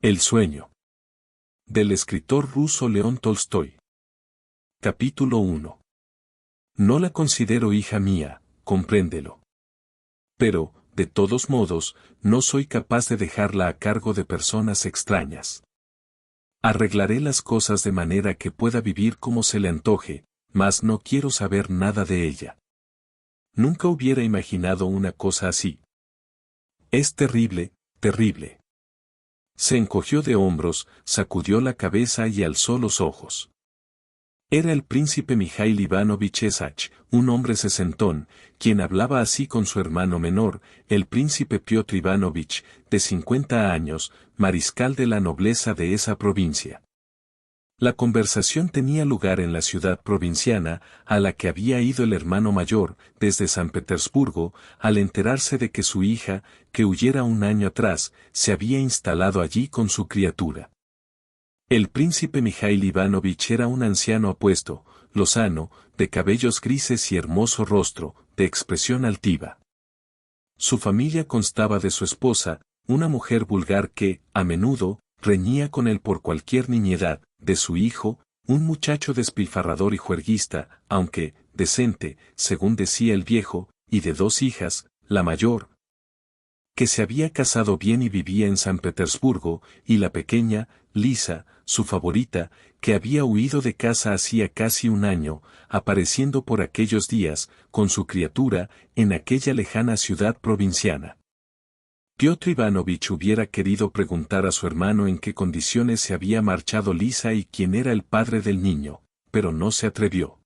El sueño. Del escritor ruso León Tolstoy. Capítulo 1. No la considero hija mía, compréndelo. Pero, de todos modos, no soy capaz de dejarla a cargo de personas extrañas. Arreglaré las cosas de manera que pueda vivir como se le antoje, mas no quiero saber nada de ella. Nunca hubiera imaginado una cosa así. Es terrible, terrible. Se encogió de hombros, sacudió la cabeza y alzó los ojos. Era el príncipe Mijaíl Ivanovich Esach, un hombre sesentón, quien hablaba así con su hermano menor, el príncipe Piotr Ivanovich, de 50 años, mariscal de la nobleza de esa provincia. La conversación tenía lugar en la ciudad provinciana, a la que había ido el hermano mayor, desde San Petersburgo, al enterarse de que su hija, que huyera un año atrás, se había instalado allí con su criatura. El príncipe Mijaíl Ivanovich era un anciano apuesto, lozano, de cabellos grises y hermoso rostro, de expresión altiva. Su familia constaba de su esposa, una mujer vulgar que, a menudo, reñía con él por cualquier niñedad, de su hijo, un muchacho despilfarrador y juerguista, aunque, decente, según decía el viejo, y de dos hijas, la mayor, que se había casado bien y vivía en San Petersburgo, y la pequeña, Lisa, su favorita, que había huido de casa hacía casi un año, apareciendo por aquellos días, con su criatura, en aquella lejana ciudad provinciana. Piotr Ivanovich hubiera querido preguntar a su hermano en qué condiciones se había marchado Lisa y quién era el padre del niño, pero no se atrevió.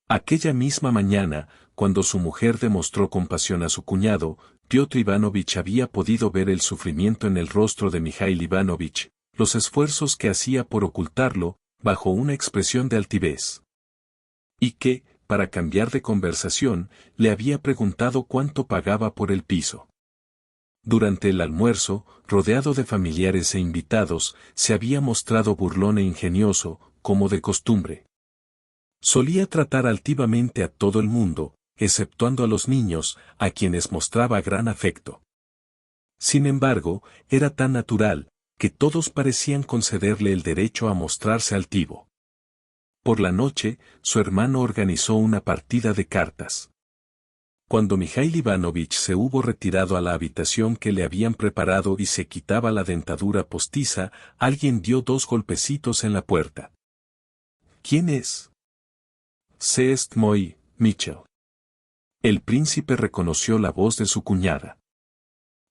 Aquella misma mañana, cuando su mujer demostró compasión a su cuñado, Piotr Ivanovich había podido ver el sufrimiento en el rostro de Mijaíl Ivanovich, los esfuerzos que hacía por ocultarlo, bajo una expresión de altivez. Y que, para cambiar de conversación, le había preguntado cuánto pagaba por el piso. Durante el almuerzo, rodeado de familiares e invitados, se había mostrado burlón e ingenioso, como de costumbre. Solía tratar altivamente a todo el mundo, exceptuando a los niños, a quienes mostraba gran afecto. Sin embargo, era tan natural, que todos parecían concederle el derecho a mostrarse altivo. Por la noche, su hermano organizó una partida de cartas. Cuando Mijaíl Ivanovich se hubo retirado a la habitación que le habían preparado y se quitaba la dentadura postiza, alguien dio dos golpecitos en la puerta. ¿Quién es? C'est moi, Michel. El príncipe reconoció la voz de su cuñada.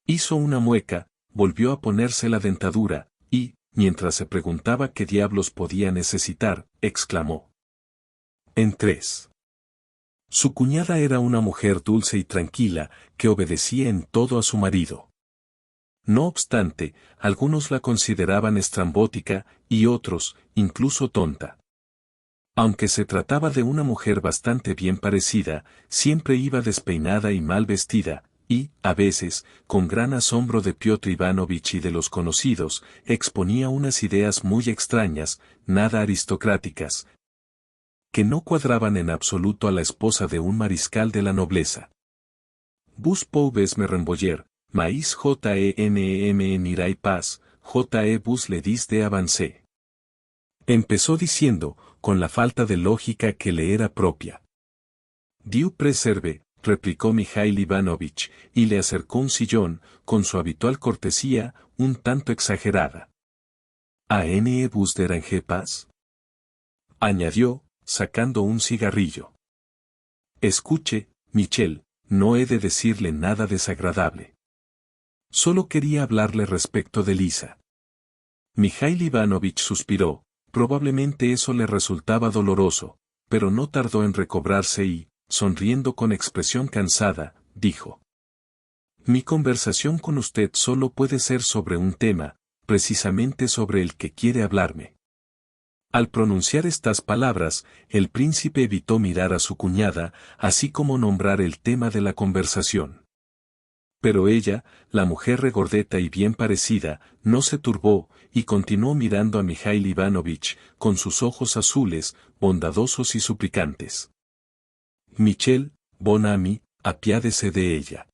Hizo una mueca, volvió a ponerse la dentadura, y, mientras se preguntaba qué diablos podía necesitar, exclamó: «Entrés». Su cuñada era una mujer dulce y tranquila, que obedecía en todo a su marido. No obstante, algunos la consideraban estrambótica, y otros, incluso tonta. Aunque se trataba de una mujer bastante bien parecida, siempre iba despeinada y mal vestida, y, a veces, con gran asombro de Piotr Ivanovich y de los conocidos, exponía unas ideas muy extrañas, nada aristocráticas, que no cuadraban en absoluto a la esposa de un mariscal de la nobleza. Vous pouvez me remboller, mais Jenem n'irai pas, vous le dis de avancé. Empezó diciendo, con la falta de lógica que le era propia. Dieu preserve, replicó Mijaíl Ivanovich, y le acercó un sillón, con su habitual cortesía, un tanto exagerada. ¿A vous dérange pas?, añadió, sacando un cigarrillo. Escuche, Michel, no he de decirle nada desagradable. Solo quería hablarle respecto de Lisa. Mijaíl Ivanovich suspiró, probablemente eso le resultaba doloroso, pero no tardó en recobrarse y, sonriendo con expresión cansada, dijo: «Mi conversación con usted solo puede ser sobre un tema, precisamente sobre el que quiere hablarme». Al pronunciar estas palabras, el príncipe evitó mirar a su cuñada, así como nombrar el tema de la conversación. Pero ella, la mujer regordeta y bien parecida, no se turbó, y continuó mirando a Mijaíl Ivanovich, con sus ojos azules, bondadosos y suplicantes. «Michel, bon ami, apiádese de ella.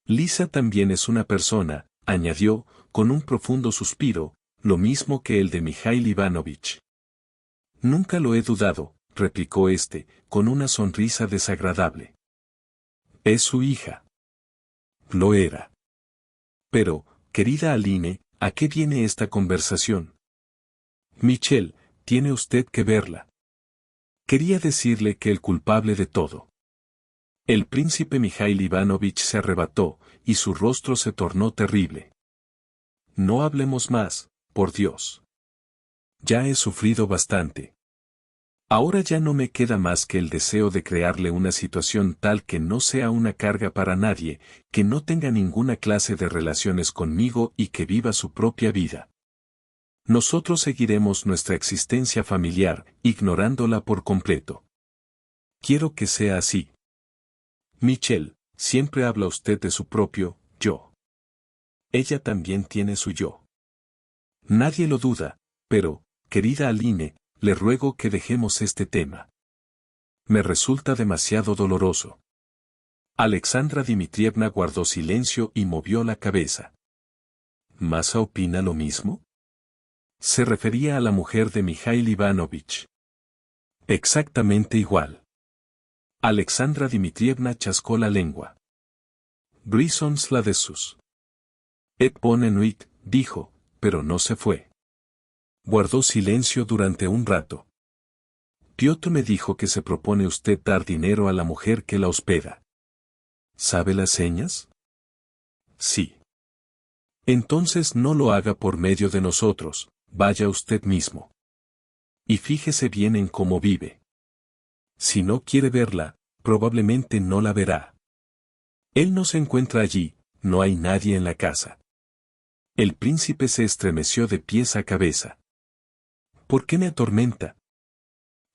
Lisa también es una persona», añadió, con un profundo suspiro, lo mismo que el de Mijail Ivanovich. Nunca lo he dudado, replicó éste, con una sonrisa desagradable. Es su hija. Lo era. Pero, querida Aline, ¿a qué viene esta conversación? Michel, tiene usted que verla. Quería decirle que el culpable de todo. El príncipe Mijail Ivanovich se arrebató, y su rostro se tornó terrible. No hablemos más, por Dios. Ya he sufrido bastante. Ahora ya no me queda más que el deseo de crearle una situación tal que no sea una carga para nadie, que no tenga ninguna clase de relaciones conmigo y que viva su propia vida. Nosotros seguiremos nuestra existencia familiar, ignorándola por completo. Quiero que sea así. Michel, siempre habla usted de su propio yo. Ella también tiene su yo. Nadie lo duda, pero, querida Aline, le ruego que dejemos este tema. Me resulta demasiado doloroso. Alexandra Dmitrievna guardó silencio y movió la cabeza. ¿Masa opina lo mismo? Se refería a la mujer de Mijail Ivanovich. Exactamente igual. Alexandra Dmitrievna chascó la lengua. Brisons la de sus. Et bonne nuit, dijo, pero no se fue. Guardó silencio durante un rato. Piotr me dijo que se propone usted dar dinero a la mujer que la hospeda. ¿Sabe las señas? Sí. Entonces no lo haga por medio de nosotros, vaya usted mismo. Y fíjese bien en cómo vive. Si no quiere verla, probablemente no la verá. Él no se encuentra allí, no hay nadie en la casa. El príncipe se estremeció de pies a cabeza. ¿Por qué me atormenta?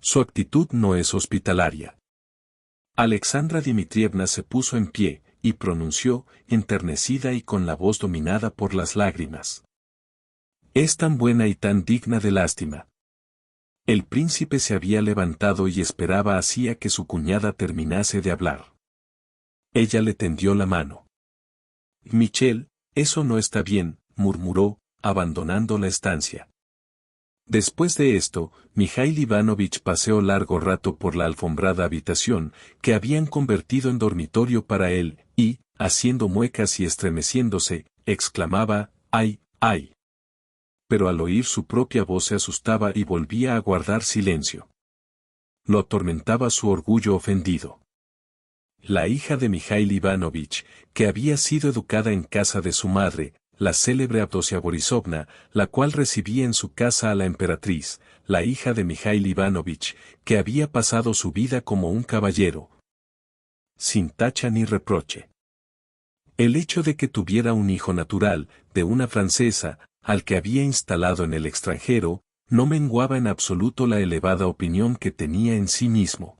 Su actitud no es hospitalaria. Alexandra Dmitrievna se puso en pie, y pronunció, enternecida y con la voz dominada por las lágrimas. Es tan buena y tan digna de lástima. El príncipe se había levantado y esperaba así a que su cuñada terminase de hablar. Ella le tendió la mano. Michel, eso no está bien, murmuró, abandonando la estancia. Después de esto, Mijail Ivanovich paseó largo rato por la alfombrada habitación, que habían convertido en dormitorio para él, y, haciendo muecas y estremeciéndose, exclamaba, ¡ay, ay! Pero al oír su propia voz se asustaba y volvía a guardar silencio. Lo atormentaba su orgullo ofendido. La hija de Mijail Ivanovich, que había sido educada en casa de su madre, la célebre Avdosia Borisovna, la cual recibía en su casa a la emperatriz, la hija de Mijail Ivanovich, que había pasado su vida como un caballero, sin tacha ni reproche. El hecho de que tuviera un hijo natural, de una francesa, al que había instalado en el extranjero, no menguaba en absoluto la elevada opinión que tenía en sí mismo.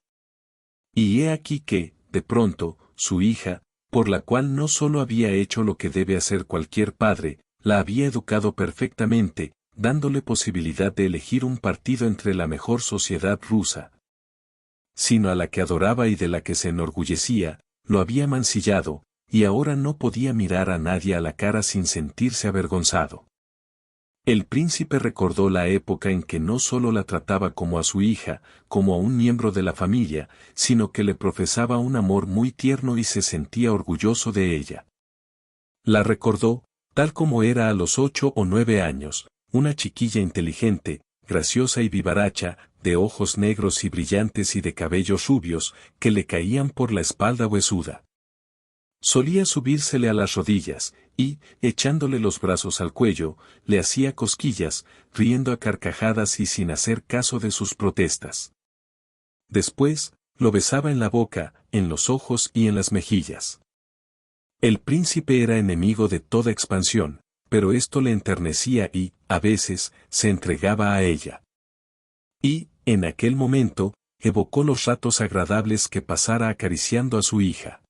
Y he aquí que, de pronto, su hija, por la cual no solo había hecho lo que debe hacer cualquier padre, la había educado perfectamente, dándole posibilidad de elegir un partido entre la mejor sociedad rusa, sino a la que adoraba y de la que se enorgullecía, lo había mancillado, y ahora no podía mirar a nadie a la cara sin sentirse avergonzado. El príncipe recordó la época en que no solo la trataba como a su hija, como a un miembro de la familia, sino que le profesaba un amor muy tierno y se sentía orgulloso de ella. La recordó, tal como era a los 8 o 9 años, una chiquilla inteligente, graciosa y vivaracha, de ojos negros y brillantes y de cabellos rubios, que le caían por la espalda huesuda. Solía subírsele a las rodillas, y, echándole los brazos al cuello, le hacía cosquillas, riendo a carcajadas y sin hacer caso de sus protestas. Después, lo besaba en la boca, en los ojos y en las mejillas. El príncipe era enemigo de toda expansión, pero esto le enternecía y, a veces, se entregaba a ella. Y, en aquel momento, evocó los ratos agradables que pasara acariciando a su hija.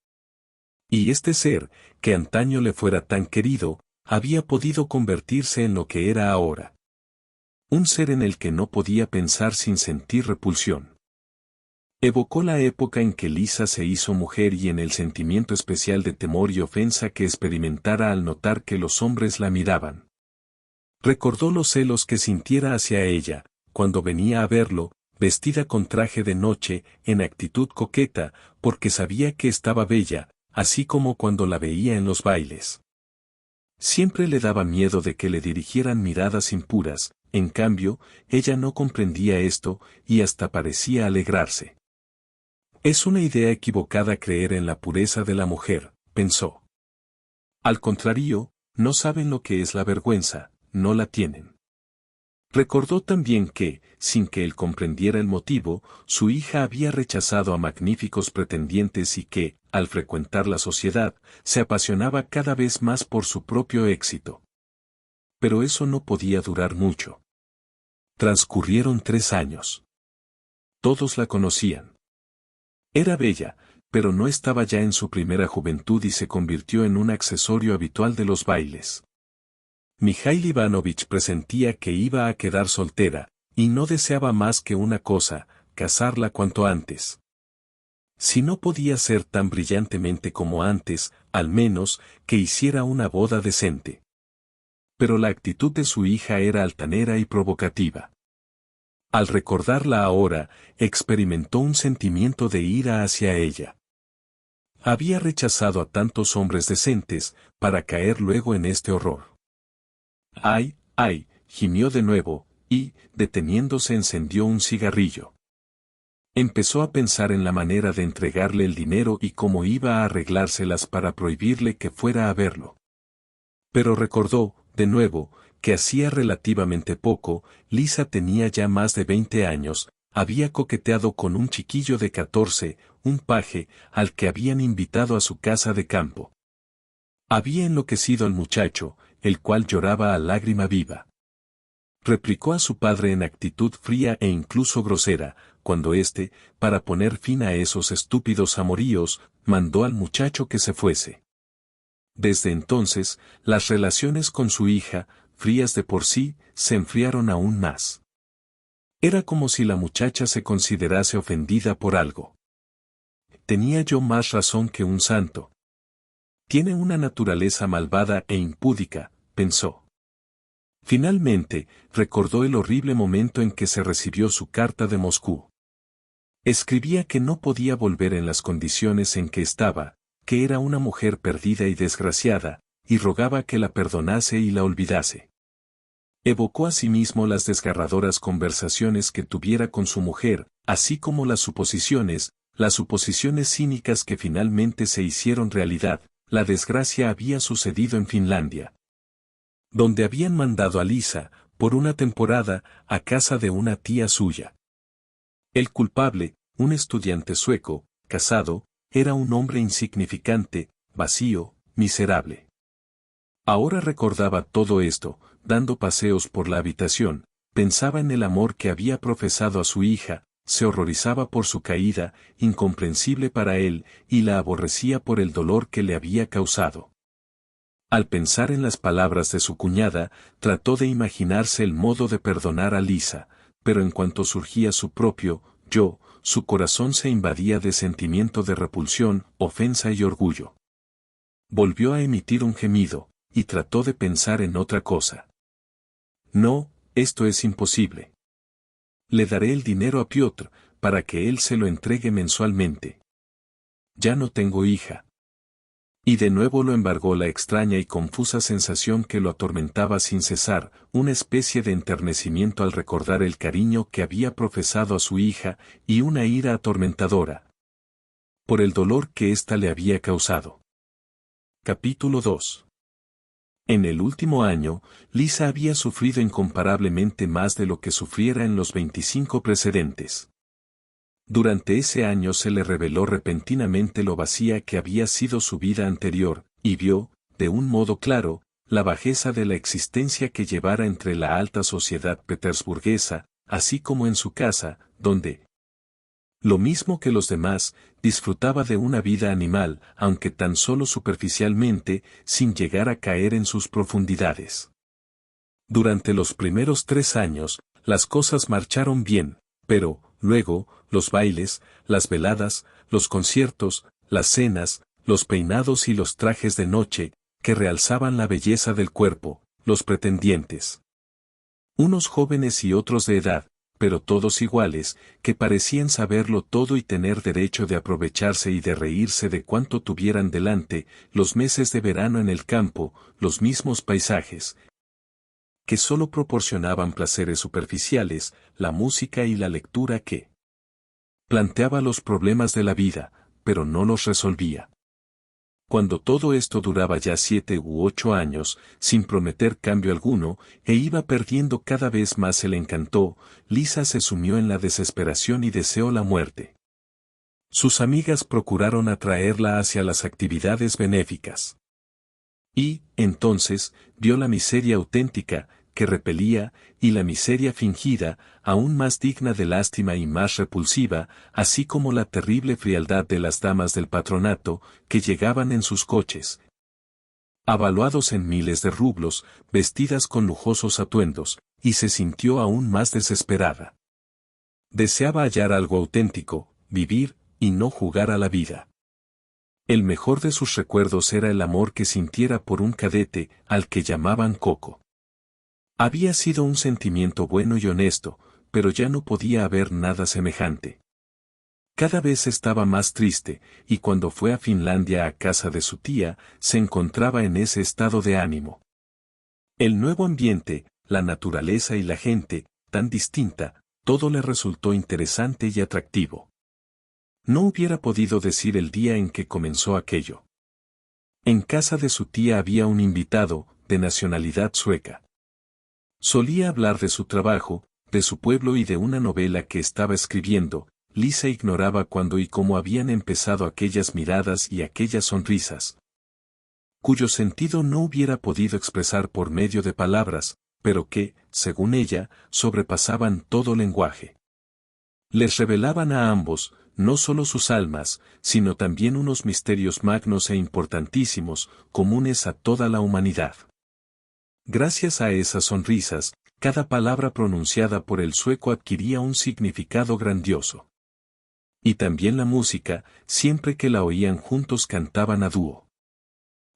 Y este ser, que antaño le fuera tan querido, había podido convertirse en lo que era ahora. Un ser en el que no podía pensar sin sentir repulsión. Evocó la época en que Lisa se hizo mujer y en el sentimiento especial de temor y ofensa que experimentara al notar que los hombres la miraban. Recordó los celos que sintiera hacia ella, cuando venía a verlo, vestida con traje de noche, en actitud coqueta, porque sabía que estaba bella, así como cuando la veía en los bailes. Siempre le daba miedo de que le dirigieran miradas impuras, en cambio, ella no comprendía esto, y hasta parecía alegrarse. Es una idea equivocada creer en la pureza de la mujer, pensó. Al contrario, no saben lo que es la vergüenza, no la tienen. Recordó también que, sin que él comprendiera el motivo, su hija había rechazado a magníficos pretendientes y que, al frecuentar la sociedad, se apasionaba cada vez más por su propio éxito. Pero eso no podía durar mucho. Transcurrieron 3 años. Todos la conocían. Era bella, pero no estaba ya en su primera juventud y se convirtió en un accesorio habitual de los bailes. Mijail Ivanovich presentía que iba a quedar soltera, y no deseaba más que una cosa, casarla cuanto antes. Si no podía ser tan brillantemente como antes, al menos, que hiciera una boda decente. Pero la actitud de su hija era altanera y provocativa. Al recordarla ahora, experimentó un sentimiento de ira hacia ella. Había rechazado a tantos hombres decentes, para caer luego en este horror. ¡Ay, ay!, gimió de nuevo, y, deteniéndose, encendió un cigarrillo. Empezó a pensar en la manera de entregarle el dinero y cómo iba a arreglárselas para prohibirle que fuera a verlo. Pero recordó, de nuevo, que hacía relativamente poco, Lisa tenía ya más de 20 años, había coqueteado con un chiquillo de 14, un paje, al que habían invitado a su casa de campo. Había enloquecido al muchacho, el cual lloraba a lágrima viva. Replicó a su padre en actitud fría e incluso grosera, cuando éste, para poner fin a esos estúpidos amoríos, mandó al muchacho que se fuese. Desde entonces, las relaciones con su hija, frías de por sí, se enfriaron aún más. Era como si la muchacha se considerase ofendida por algo. Tenía yo más razón que un santo. Tiene una naturaleza malvada e impúdica, pensó. Finalmente, recordó el horrible momento en que se recibió su carta de Moscú. Escribía que no podía volver en las condiciones en que estaba, que era una mujer perdida y desgraciada, y rogaba que la perdonase y la olvidase. Evocó asimismo las desgarradoras conversaciones que tuviera con su mujer, así como las suposiciones cínicas que finalmente se hicieron realidad. La desgracia había sucedido en Finlandia, donde habían mandado a Lisa, por una temporada, a casa de una tía suya. El culpable, un estudiante sueco, casado, era un hombre insignificante, vacío, miserable. Ahora recordaba todo esto, dando paseos por la habitación, pensaba en el amor que había profesado a su hija, se horrorizaba por su caída, incomprensible para él, y la aborrecía por el dolor que le había causado. Al pensar en las palabras de su cuñada, trató de imaginarse el modo de perdonar a Lisa, pero en cuanto surgía su propio yo, su corazón se invadía de sentimiento de repulsión, ofensa y orgullo. Volvió a emitir un gemido, y trató de pensar en otra cosa. No, esto es imposible. Le daré el dinero a Piotr, para que él se lo entregue mensualmente. Ya no tengo hija. Y de nuevo lo embargó la extraña y confusa sensación que lo atormentaba sin cesar, una especie de enternecimiento al recordar el cariño que había profesado a su hija, y una ira atormentadora por el dolor que ésta le había causado. Capítulo 2. En el último año, Lisa había sufrido incomparablemente más de lo que sufriera en los 25 precedentes. Durante ese año se le reveló repentinamente lo vacía que había sido su vida anterior, y vio, de un modo claro, la bajeza de la existencia que llevara entre la alta sociedad petersburguesa, así como en su casa, donde, lo mismo que los demás, disfrutaba de una vida animal, aunque tan solo superficialmente, sin llegar a caer en sus profundidades. Durante los primeros 3 años, las cosas marcharon bien, pero, luego, los bailes, las veladas, los conciertos, las cenas, los peinados y los trajes de noche, que realzaban la belleza del cuerpo, los pretendientes. Unos jóvenes y otros de edad, pero todos iguales, que parecían saberlo todo y tener derecho de aprovecharse y de reírse de cuanto tuvieran delante, los meses de verano en el campo, los mismos paisajes, que sólo proporcionaban placeres superficiales, la música y la lectura que planteaba los problemas de la vida, pero no los resolvía. Cuando todo esto duraba ya 7 u 8 años, sin prometer cambio alguno, e iba perdiendo cada vez más el encanto, Lisa se sumió en la desesperación y deseó la muerte. Sus amigas procuraron atraerla hacia las actividades benéficas. Y, entonces, vio la miseria auténtica, que repelía, y la miseria fingida, aún más digna de lástima y más repulsiva, así como la terrible frialdad de las damas del patronato, que llegaban en sus coches, avaluados en miles de rublos, vestidas con lujosos atuendos, y se sintió aún más desesperada. Deseaba hallar algo auténtico, vivir, y no jugar a la vida. El mejor de sus recuerdos era el amor que sintiera por un cadete, al que llamaban Coco. Había sido un sentimiento bueno y honesto, pero ya no podía haber nada semejante. Cada vez estaba más triste, y cuando fue a Finlandia a casa de su tía, se encontraba en ese estado de ánimo. El nuevo ambiente, la naturaleza y la gente, tan distinta, todo le resultó interesante y atractivo. No hubiera podido decir el día en que comenzó aquello. En casa de su tía había un invitado, de nacionalidad sueca. Solía hablar de su trabajo, de su pueblo y de una novela que estaba escribiendo. Lisa ignoraba cuándo y cómo habían empezado aquellas miradas y aquellas sonrisas, cuyo sentido no hubiera podido expresar por medio de palabras, pero que, según ella, sobrepasaban todo lenguaje. Les revelaban a ambos, no solo sus almas, sino también unos misterios magnos e importantísimos, comunes a toda la humanidad. Gracias a esas sonrisas, cada palabra pronunciada por el sueco adquiría un significado grandioso. Y también la música, siempre que la oían juntos cantaban a dúo.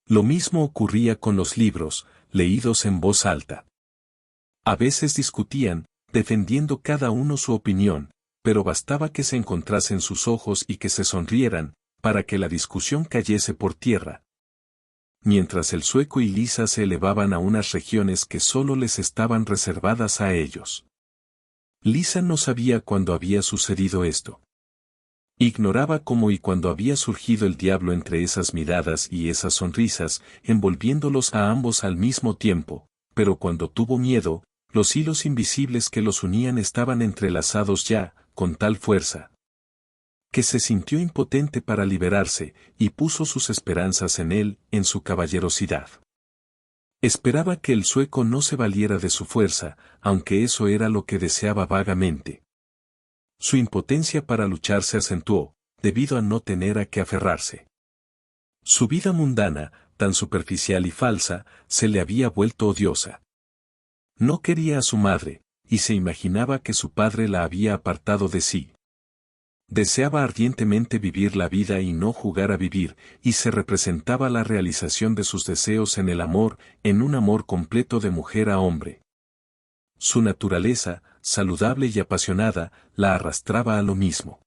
Lo mismo ocurría con los libros, leídos en voz alta. A veces discutían, defendiendo cada uno su opinión, pero bastaba que se encontrasen sus ojos y que se sonrieran, para que la discusión cayese por tierra. Mientras el sueco y Lisa se elevaban a unas regiones que solo les estaban reservadas a ellos. Lisa no sabía cuándo había sucedido esto. Ignoraba cómo y cuándo había surgido el diablo entre esas miradas y esas sonrisas, envolviéndolos a ambos al mismo tiempo, pero cuando tuvo miedo, los hilos invisibles que los unían estaban entrelazados ya, con tal fuerza, que se sintió impotente para liberarse, y puso sus esperanzas en él, en su caballerosidad. Esperaba que el sueco no se valiera de su fuerza, aunque eso era lo que deseaba vagamente. Su impotencia para luchar se acentuó, debido a no tener a qué aferrarse. Su vida mundana, tan superficial y falsa, se le había vuelto odiosa. No quería a su madre, y se imaginaba que su padre la había apartado de sí. Deseaba ardientemente vivir la vida y no jugar a vivir, y se representaba la realización de sus deseos en el amor, en un amor completo de mujer a hombre. Su naturaleza, saludable y apasionada, la arrastraba a lo mismo.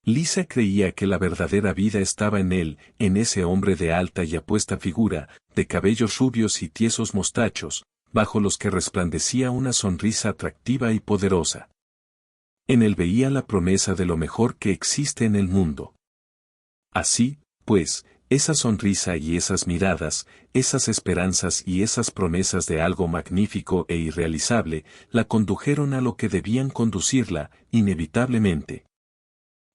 Lisa creía que la verdadera vida estaba en él, en ese hombre de alta y apuesta figura, de cabellos rubios y tiesos mostachos, bajo los que resplandecía una sonrisa atractiva y poderosa. En él veía la promesa de lo mejor que existe en el mundo. Así, pues, esa sonrisa y esas miradas, esas esperanzas y esas promesas de algo magnífico e irrealizable, la condujeron a lo que debían conducirla, inevitablemente.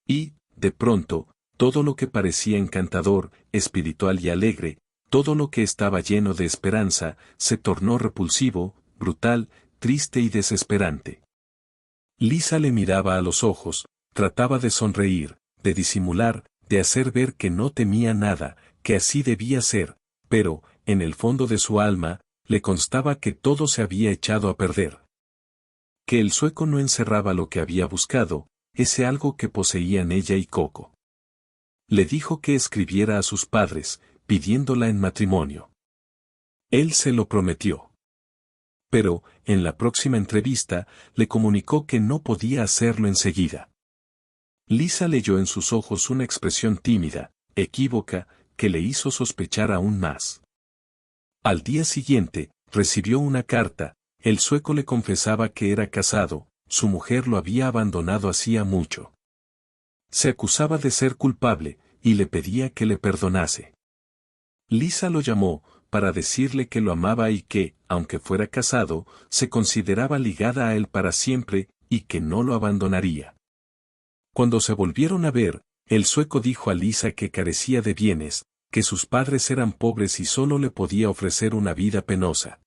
Y, de pronto, todo lo que parecía encantador, espiritual y alegre, todo lo que estaba lleno de esperanza, se tornó repulsivo, brutal, triste y desesperante. Lisa le miraba a los ojos, trataba de sonreír, de disimular, de hacer ver que no temía nada, que así debía ser, pero, en el fondo de su alma, le constaba que todo se había echado a perder. Que el sueco no encerraba lo que había buscado, ese algo que poseían ella y Coco. Le dijo que escribiera a sus padres, pidiéndola en matrimonio. Él se lo prometió. Pero, en la próxima entrevista, le comunicó que no podía hacerlo enseguida. Lisa leyó en sus ojos una expresión tímida, equívoca, que le hizo sospechar aún más. Al día siguiente, recibió una carta. El sueco le confesaba que era casado, su mujer lo había abandonado hacía mucho. Se acusaba de ser culpable, y le pedía que le perdonase. Lisa lo llamó, para decirle que lo amaba y que, aunque fuera casado, se consideraba ligada a él para siempre, y que no lo abandonaría. Cuando se volvieron a ver, el sueco dijo a Lisa que carecía de bienes, que sus padres eran pobres y solo le podía ofrecer una vida penosa.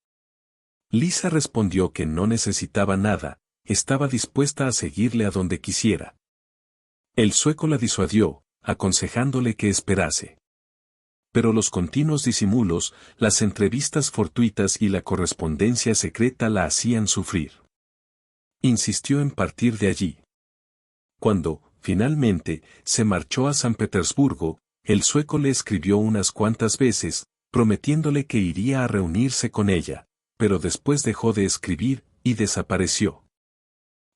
Lisa respondió que no necesitaba nada, estaba dispuesta a seguirle a donde quisiera. El sueco la disuadió, aconsejándole que esperase. Pero los continuos disimulos, las entrevistas fortuitas y la correspondencia secreta la hacían sufrir. Insistió en partir de allí. Cuando, finalmente, se marchó a San Petersburgo, el sueco le escribió unas cuantas veces, prometiéndole que iría a reunirse con ella, pero después dejó de escribir, y desapareció.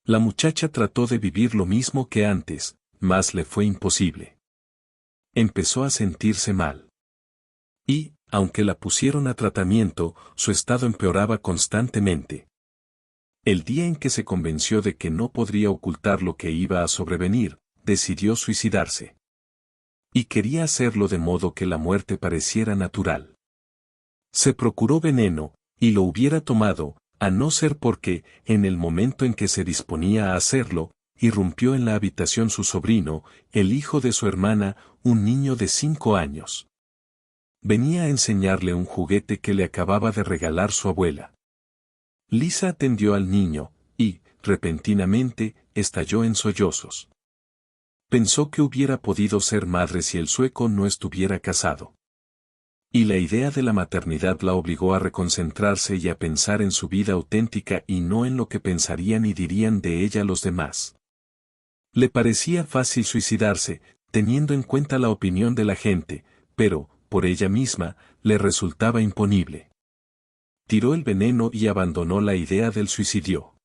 La muchacha trató de vivir lo mismo que antes, mas le fue imposible. Empezó a sentirse mal. Y, aunque la pusieron a tratamiento, su estado empeoraba constantemente. El día en que se convenció de que no podría ocultar lo que iba a sobrevenir, decidió suicidarse. Y quería hacerlo de modo que la muerte pareciera natural. Se procuró veneno, y lo hubiera tomado, a no ser porque, en el momento en que se disponía a hacerlo, irrumpió en la habitación su sobrino, el hijo de su hermana, un niño de 5 años. Venía a enseñarle un juguete que le acababa de regalar su abuela. Lisa atendió al niño, y, repentinamente, estalló en sollozos. Pensó que hubiera podido ser madre si el sueco no estuviera casado. Y la idea de la maternidad la obligó a reconcentrarse y a pensar en su vida auténtica y no en lo que pensarían y dirían de ella los demás. Le parecía fácil suicidarse, teniendo en cuenta la opinión de la gente, pero, por ella misma, le resultaba imponible. Tiró el veneno y abandonó la idea del suicidio.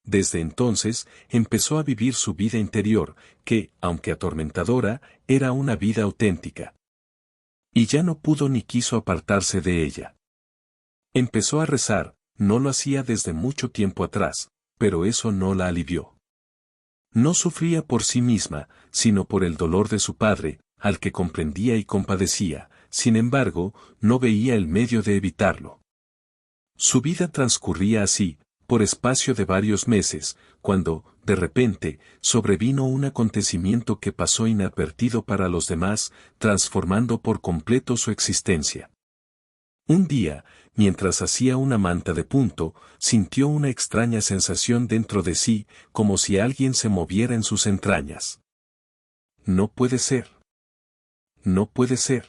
Desde entonces, empezó a vivir su vida interior, que, aunque atormentadora, era una vida auténtica. Y ya no pudo ni quiso apartarse de ella. Empezó a rezar, no lo hacía desde mucho tiempo atrás, pero eso no la alivió. No sufría por sí misma, sino por el dolor de su padre, al que comprendía y compadecía, sin embargo, no veía el medio de evitarlo. Su vida transcurría así, por espacio de varios meses, cuando, de repente, sobrevino un acontecimiento que pasó inadvertido para los demás, transformando por completo su existencia. Un día, mientras hacía una manta de punto, sintió una extraña sensación dentro de sí, como si alguien se moviera en sus entrañas. «No puede ser. No puede ser»,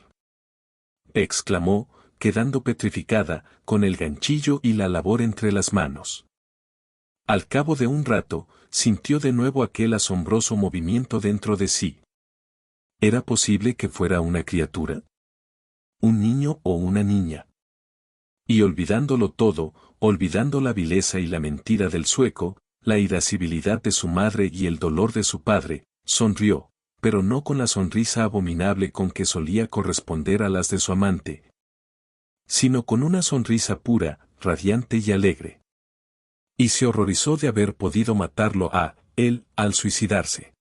exclamó, quedando petrificada, con el ganchillo y la labor entre las manos. Al cabo de un rato, sintió de nuevo aquel asombroso movimiento dentro de sí. ¿Era posible que fuera una criatura? ¿Un niño o una niña? Y olvidándolo todo, olvidando la vileza y la mentira del sueco, la irascibilidad de su madre y el dolor de su padre, sonrió, pero no con la sonrisa abominable con que solía corresponder a las de su amante, sino con una sonrisa pura, radiante y alegre. Y se horrorizó de haber podido matarlo a él al suicidarse.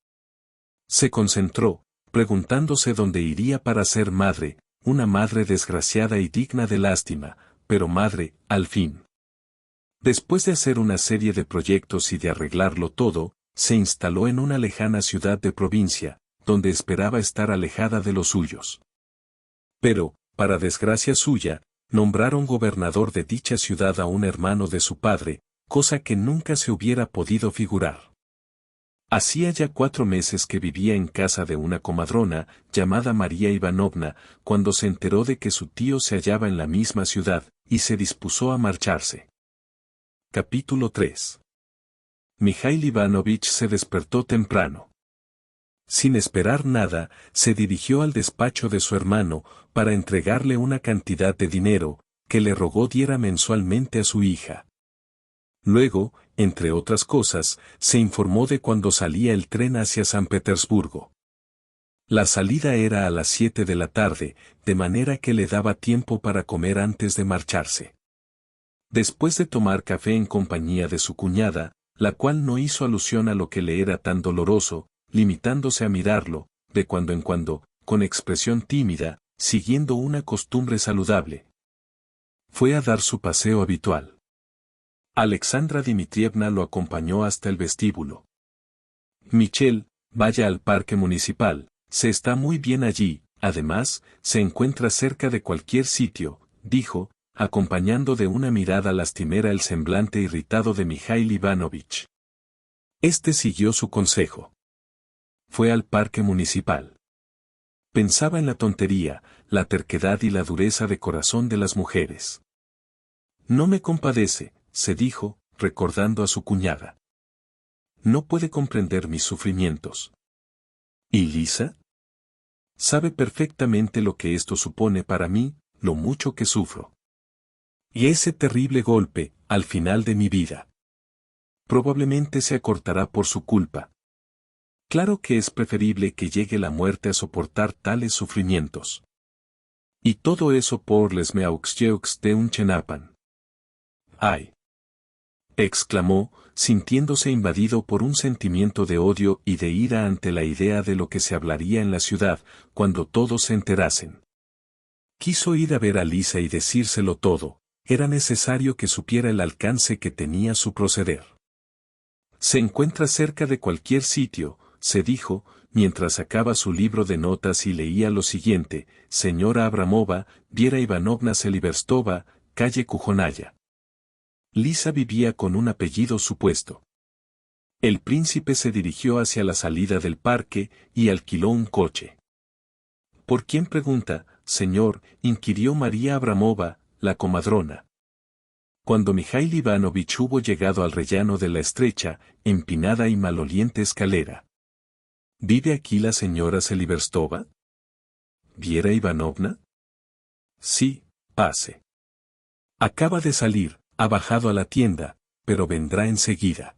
Se concentró, preguntándose dónde iría para ser madre, una madre desgraciada y digna de lástima, pero madre, al fin. Después de hacer una serie de proyectos y de arreglarlo todo, se instaló en una lejana ciudad de provincia, donde esperaba estar alejada de los suyos. Pero, para desgracia suya, nombraron gobernador de dicha ciudad a un hermano de su padre, cosa que nunca se hubiera podido figurar. Hacía ya 4 meses que vivía en casa de una comadrona, llamada María Ivanovna, cuando se enteró de que su tío se hallaba en la misma ciudad, y se dispuso a marcharse. Capítulo 3. Mijail Ivanovich se despertó temprano. Sin esperar nada, se dirigió al despacho de su hermano para entregarle una cantidad de dinero que le rogó diera mensualmente a su hija. Luego, entre otras cosas, se informó de cuándo salía el tren hacia San Petersburgo. La salida era a las 7 de la tarde, de manera que le daba tiempo para comer antes de marcharse. Después de tomar café en compañía de su cuñada, la cual no hizo alusión a lo que le era tan doloroso, limitándose a mirarlo, de cuando en cuando, con expresión tímida, siguiendo una costumbre saludable. Fue a dar su paseo habitual. Alexandra Dmitrievna lo acompañó hasta el vestíbulo. Michel, vaya al parque municipal, se está muy bien allí, además, se encuentra cerca de cualquier sitio, dijo, acompañando de una mirada lastimera el semblante irritado de Mijail Ivanovich. Este siguió su consejo. Fue al parque municipal. Pensaba en la tontería, la terquedad y la dureza de corazón de las mujeres. No me compadece, se dijo, recordando a su cuñada. No puede comprender mis sufrimientos. ¿Y Lisa? Sabe perfectamente lo que esto supone para mí, lo mucho que sufro. Y ese terrible golpe, al final de mi vida. Probablemente se acortará por su culpa. Claro que es preferible que llegue la muerte a soportar tales sufrimientos. Y todo eso por les meaux de un chenapan. ¡Ay! Exclamó, sintiéndose invadido por un sentimiento de odio y de ira ante la idea de lo que se hablaría en la ciudad, cuando todos se enterasen. Quiso ir a ver a Lisa y decírselo todo, era necesario que supiera el alcance que tenía su proceder. Se encuentra cerca de cualquier sitio, se dijo, mientras sacaba su libro de notas y leía lo siguiente: señora Abramova, Viera Ivanovna Seliverstova, calle Kujonaya. Lisa vivía con un apellido supuesto. El príncipe se dirigió hacia la salida del parque y alquiló un coche. ¿Por quién pregunta, señor?, inquirió María Abramova, la comadrona. Cuando Mijail Ivanovich hubo llegado al rellano de la estrecha, empinada y maloliente escalera. ¿Vive aquí la señora Seliverstova? ¿Viera Ivanovna? Sí, pase. Acaba de salir, ha bajado a la tienda, pero vendrá enseguida.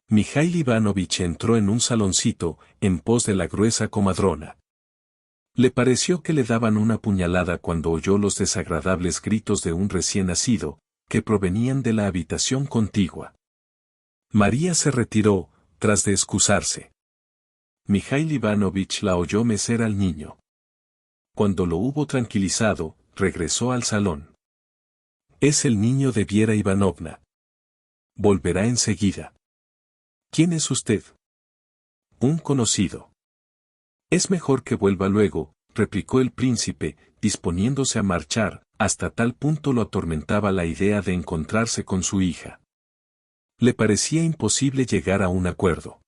Mijail Ivanovich entró en un saloncito, en pos de la gruesa comadrona. Le pareció que le daban una puñalada cuando oyó los desagradables gritos de un recién nacido, que provenían de la habitación contigua. María se retiró, tras de excusarse. Mijail Ivanovich la oyó mecer al niño. Cuando lo hubo tranquilizado, regresó al salón. Es el niño de Viera Ivanovna. Volverá enseguida. ¿Quién es usted? Un conocido. Es mejor que vuelva luego, replicó el príncipe, disponiéndose a marchar, hasta tal punto lo atormentaba la idea de encontrarse con su hija. Le parecía imposible llegar a un acuerdo.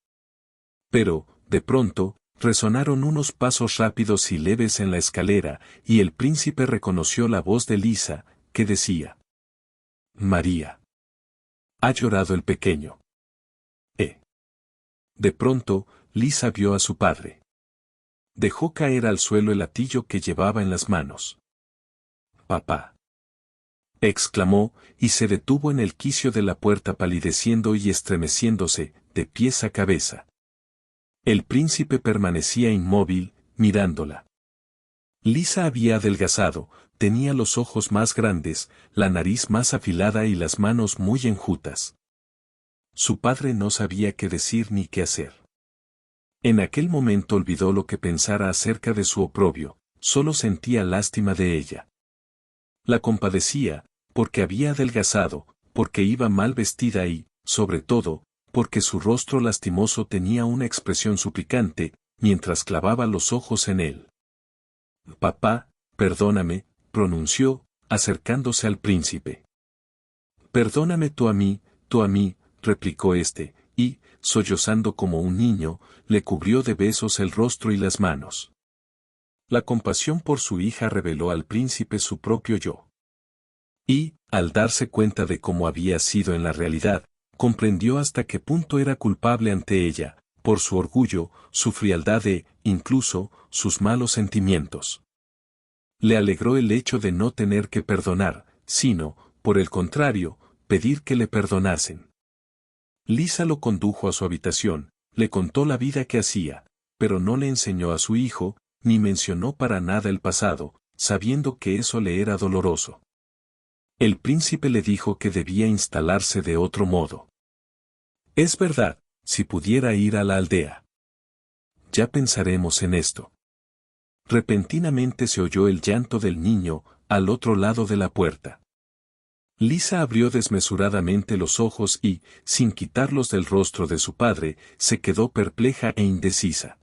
Pero, de pronto, resonaron unos pasos rápidos y leves en la escalera, y el príncipe reconoció la voz de Lisa, que decía: María. Ha llorado el pequeño. De pronto, Lisa vio a su padre. Dejó caer al suelo el latillo que llevaba en las manos. Papá. Exclamó, y se detuvo en el quicio de la puerta palideciendo y estremeciéndose, de pies a cabeza. El príncipe permanecía inmóvil, mirándola. Lisa había adelgazado, tenía los ojos más grandes, la nariz más afilada y las manos muy enjutas. Su padre no sabía qué decir ni qué hacer. En aquel momento olvidó lo que pensara acerca de su oprobio, solo sentía lástima de ella. La compadecía, porque había adelgazado, porque iba mal vestida y, sobre todo, porque su rostro lastimoso tenía una expresión suplicante, mientras clavaba los ojos en él. Papá, perdóname, pronunció, acercándose al príncipe. Perdóname tú a mí, replicó éste, y, sollozando como un niño, le cubrió de besos el rostro y las manos. La compasión por su hija reveló al príncipe su propio yo. Y, al darse cuenta de cómo había sido en la realidad, comprendió hasta qué punto era culpable ante ella, por su orgullo, su frialdad e, incluso, sus malos sentimientos. Le alegró el hecho de no tener que perdonar, sino, por el contrario, pedir que le perdonasen. Lisa lo condujo a su habitación, le contó la vida que hacía, pero no le enseñó a su hijo, ni mencionó para nada el pasado, sabiendo que eso le era doloroso. El príncipe le dijo que debía instalarse de otro modo. Es verdad, si pudiera ir a la aldea. Ya pensaremos en esto. Repentinamente se oyó el llanto del niño, al otro lado de la puerta. Lisa abrió desmesuradamente los ojos y, sin quitarlos del rostro de su padre, se quedó perpleja e indecisa.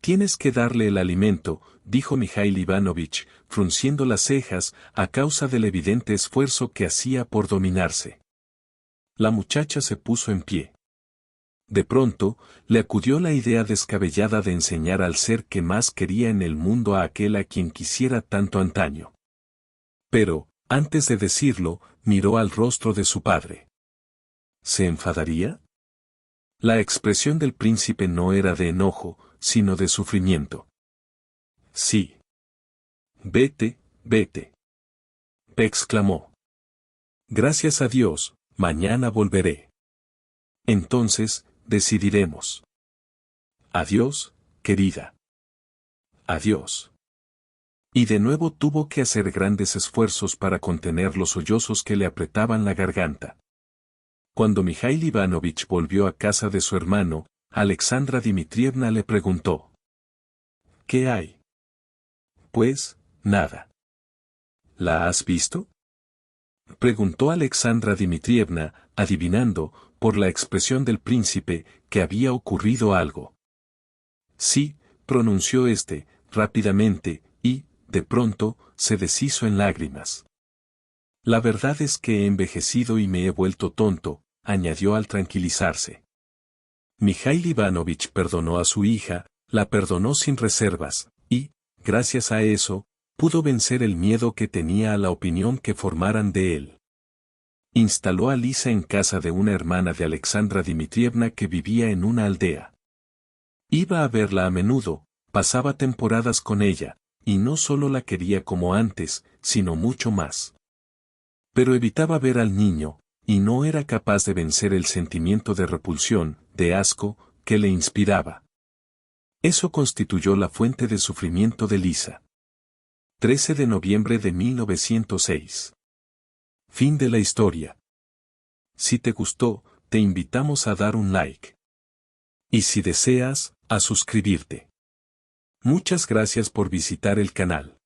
Tienes que darle el alimento, dijo Mijail Ivanovich, frunciendo las cejas, a causa del evidente esfuerzo que hacía por dominarse. La muchacha se puso en pie. De pronto, le acudió la idea descabellada de enseñar al ser que más quería en el mundo a aquel a quien quisiera tanto antaño. Pero, antes de decirlo, miró al rostro de su padre. ¿Se enfadaría? La expresión del príncipe no era de enojo, sino de sufrimiento. Sí. Vete, vete. Exclamó. Gracias a Dios, mañana volveré. Entonces, decidiremos. Adiós, querida. Adiós. Y de nuevo tuvo que hacer grandes esfuerzos para contener los sollozos que le apretaban la garganta. Cuando Mijail Ivanovich volvió a casa de su hermano, Alexandra Dmitrievna le preguntó. ¿Qué hay? Pues, nada. ¿La has visto? Preguntó Alexandra Dmitrievna, adivinando, por la expresión del príncipe, que había ocurrido algo. Sí, pronunció éste, rápidamente, y, de pronto, se deshizo en lágrimas. La verdad es que he envejecido y me he vuelto tonto, añadió al tranquilizarse. Mijail Ivanovich perdonó a su hija, la perdonó sin reservas, y, gracias a eso, pudo vencer el miedo que tenía a la opinión que formaran de él. Instaló a Lisa en casa de una hermana de Alexandra Dmitrievna que vivía en una aldea. Iba a verla a menudo, pasaba temporadas con ella, y no solo la quería como antes, sino mucho más. Pero evitaba ver al niño, y no era capaz de vencer el sentimiento de repulsión, de asco, que le inspiraba. Eso constituyó la fuente de sufrimiento de Lisa. 13 de noviembre de 1906. Fin de la historia. Si te gustó, te invitamos a dar un like. Y si deseas, a suscribirte. Muchas gracias por visitar el canal.